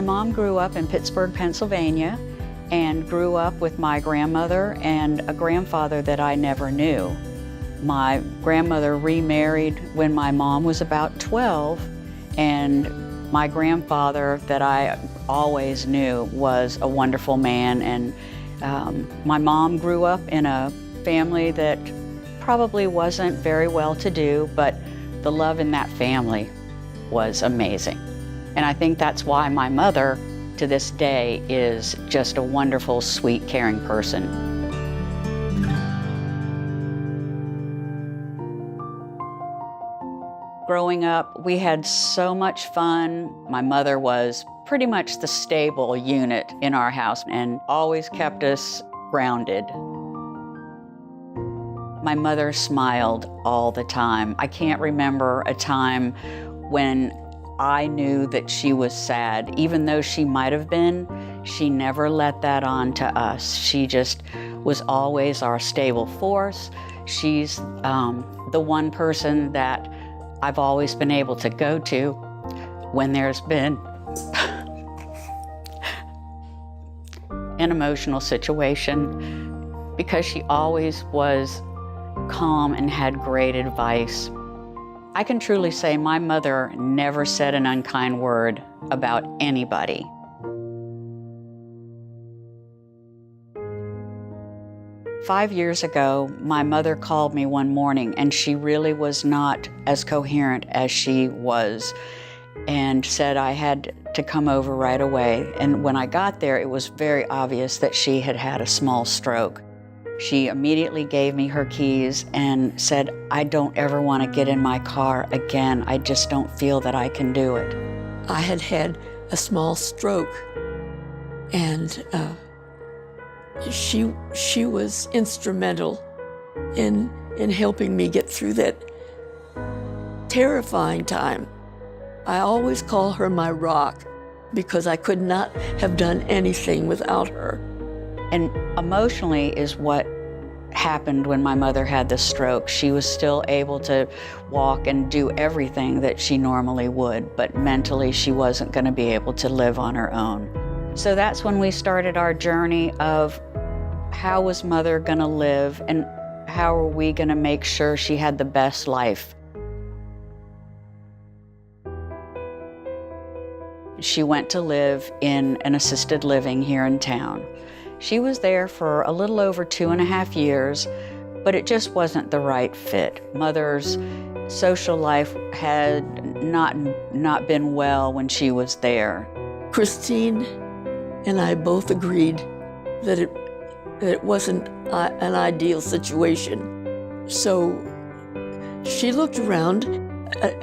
mom grew up in Pittsburgh, Pennsylvania, and grew up with my grandmother and a grandfather that I never knew. My grandmother remarried when my mom was about 12, and my grandfather that I always knew was a wonderful man. And my mom grew up in a family that probably wasn't very well-to-do, but the love in that family was amazing. And I think that's why my mother, to this day, is just a wonderful, sweet, caring person. Growing up, we had so much fun. My mother was pretty much the stable unit in our house and always kept us grounded. My mother smiled all the time. I can't remember a time when I knew that she was sad. Even though she might have been, she never let that on to us. She just was always our stable force. She's the one person that I've always been able to go to when there's been an emotional situation, because she always was calm and had great advice. I can truly say my mother never said an unkind word about anybody. Five years ago, my mother called me one morning, and she really was not as coherent as she was, and said I had to come over right away. And when I got there, it was very obvious that she had had a small stroke. She immediately gave me her keys and said, "I don't ever want to get in my car again. I just don't feel that I can do it." I had had a small stroke, and she was instrumental in helping me get through that terrifying time. I always call her my rock, because I could not have done anything without her. And emotionally is what happened when my mother had the stroke. She was still able to walk and do everything that she normally would, but mentally she wasn't going to be able to live on her own. So that's when we started our journey of how was Mother going to live, and how are we going to make sure she had the best life. She went to live in an assisted living here in town. She was there for a little over 2.5 years, but it just wasn't the right fit. Mother's social life had not been well when she was there. Christine and I both agreed that it wasn't an ideal situation. So she looked around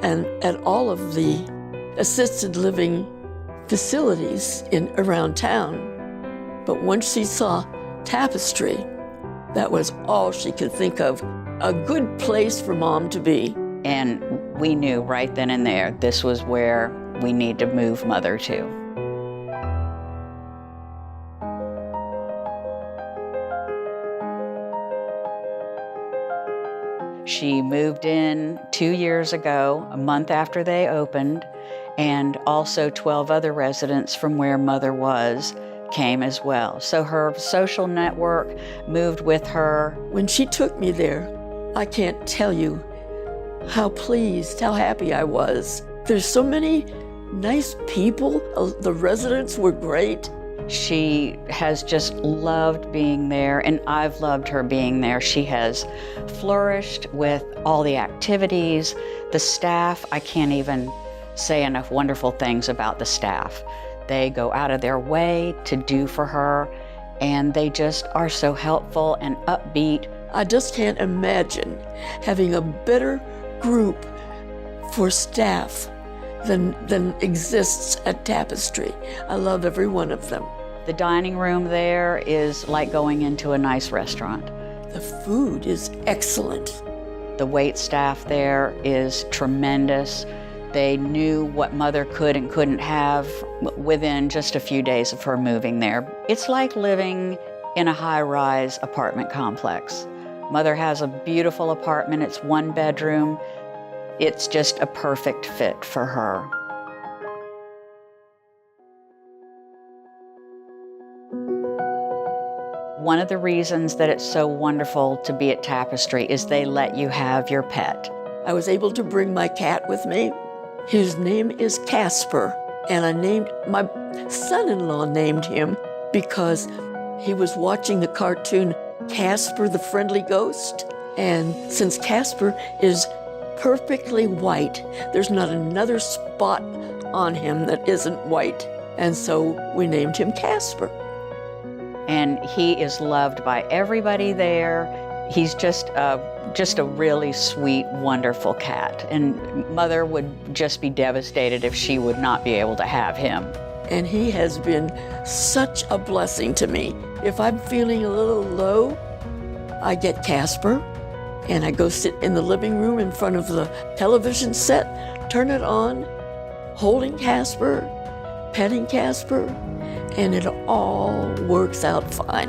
and at all of the assisted living facilities around town. But once she saw Tapestry, that was all she could think of. A good place for Mom to be. And we knew right then and there, this was where we need to move Mother to. She moved in 2 years ago, a month after they opened, and also 12 other residents from where Mother was came as well. So her social network moved with her. When she took me there, I can't tell you how pleased, how happy I was. There's so many nice people. The residents were great. She has just loved being there, and I've loved her being there. She has flourished with all the activities. The staff, I can't even say enough wonderful things about the staff. They go out of their way to do for her, and they just are so helpful and upbeat. I just can't imagine having a better group for staff than exists at Tapestry. I love every one of them. The dining room there is like going into a nice restaurant. The food is excellent. The wait staff there is tremendous. They knew what Mother could and couldn't have within just a few days of her moving there. It's like living in a high-rise apartment complex. Mother has a beautiful apartment. It's 1 bedroom. It's just a perfect fit for her. One of the reasons that it's so wonderful to be at Tapestry is they let you have your pet. I was able to bring my cat with me. His name is Casper, and my son-in-law named him because he was watching the cartoon Casper the Friendly Ghost. And since Casper is perfectly white, there's not another spot on him that isn't white. And so we named him Casper. And he is loved by everybody there. He's just a really sweet, wonderful cat. And Mother would just be devastated if she would not be able to have him. And he has been such a blessing to me. If I'm feeling a little low, I get Casper, and I go sit in the living room in front of the television set, turn it on, holding Casper, petting Casper, and it all works out fine.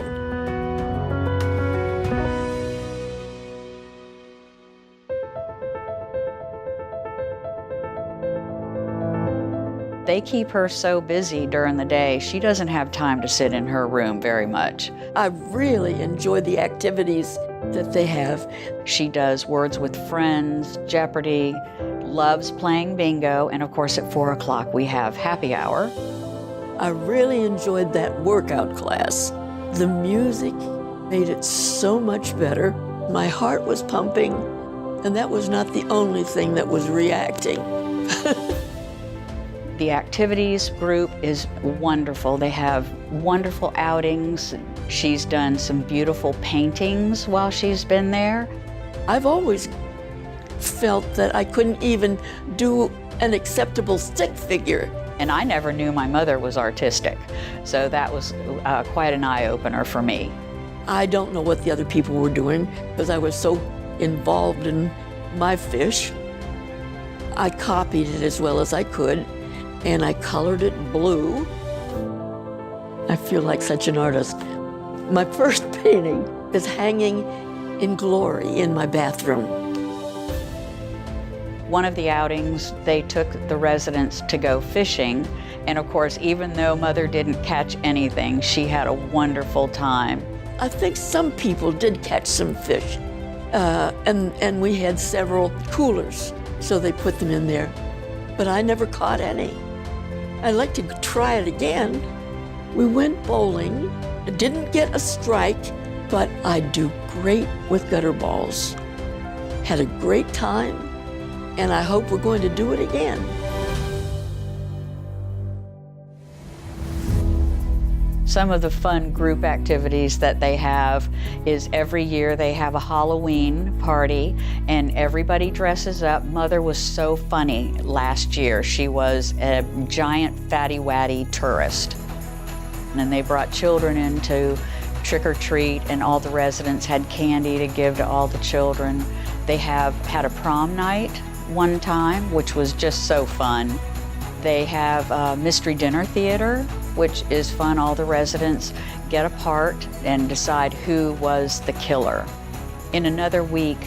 They keep her so busy during the day, she doesn't have time to sit in her room very much. I really enjoy the activities that they have. She does Words with Friends, Jeopardy, loves playing bingo, and of course at 4 o'clock we have happy hour. I really enjoyed that workout class. The music made it so much better. My heart was pumping, and that was not the only thing that was reacting. The activities group is wonderful. They have wonderful outings. She's done some beautiful paintings while she's been there. I've always felt that I couldn't even do an acceptable stick figure. And I never knew my mother was artistic, so that was quite an eye-opener for me. I don't know what the other people were doing because I was so involved in my fish. I copied it as well as I could, and I colored it blue. I feel like such an artist. My first painting is hanging in glory in my bathroom. One of the outings, they took the residents to go fishing, and of course, even though Mother didn't catch anything, she had a wonderful time. I think some people did catch some fish, and we had several coolers, so they put them in there, but I never caught any. I'd like to try it again. We went bowling. I didn't get a strike, but I do great with gutter balls. Had a great time, and I hope we're going to do it again. Some of the fun group activities that they have is every year they have a Halloween party and everybody dresses up. Mother was so funny last year. She was a giant fatty-watty tourist. And then they brought children in to trick or treat, and all the residents had candy to give to all the children. They have had a prom night one time, which was just so fun. They have a mystery dinner theater, which is fun. All the residents get apart and decide who was the killer. In another week,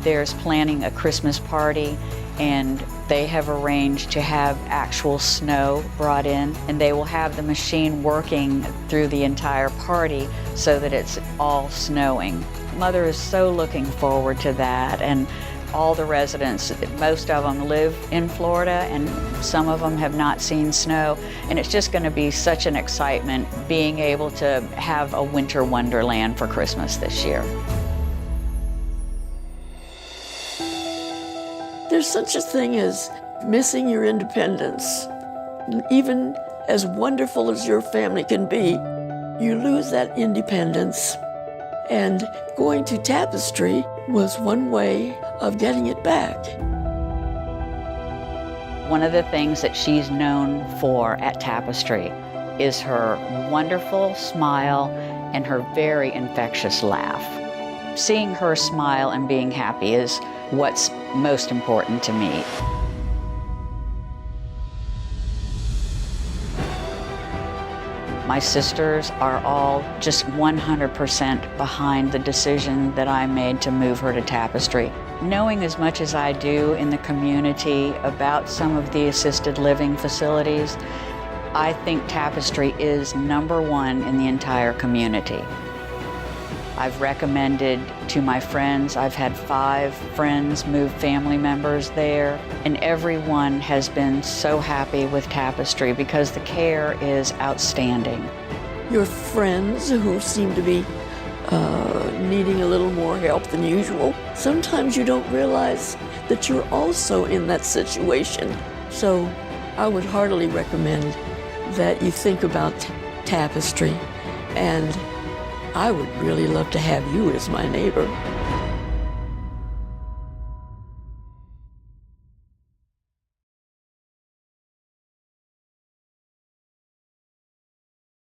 there's planning a Christmas party, and they have arranged to have actual snow brought in, and they will have the machine working through the entire party so that it's all snowing. Mother is so looking forward to that, and all the residents, most of them live in Florida, and some of them have not seen snow, and it's just going to be such an excitement being able to have a winter wonderland for Christmas this year. There's such a thing as missing your independence. Even as wonderful as your family can be, you lose that independence. And going to Tapestry was one way of getting it back. One of the things that she's known for at Tapestry is her wonderful smile and her very infectious laugh. Seeing her smile and being happy is what's most important to me. My sisters are all just 100% behind the decision that I made to move her to Tapestry. Knowing as much as I do in the community about some of the assisted living facilities, I think Tapestry is #1 in the entire community. I've recommended to my friends. I've had 5 friends move family members there, and everyone has been so happy with Tapestry because the care is outstanding. Your friends who seem to be needing a little more help than usual, sometimes you don't realize that you're also in that situation. So I would heartily recommend that you think about Tapestry, and I would really love to have you as my neighbor.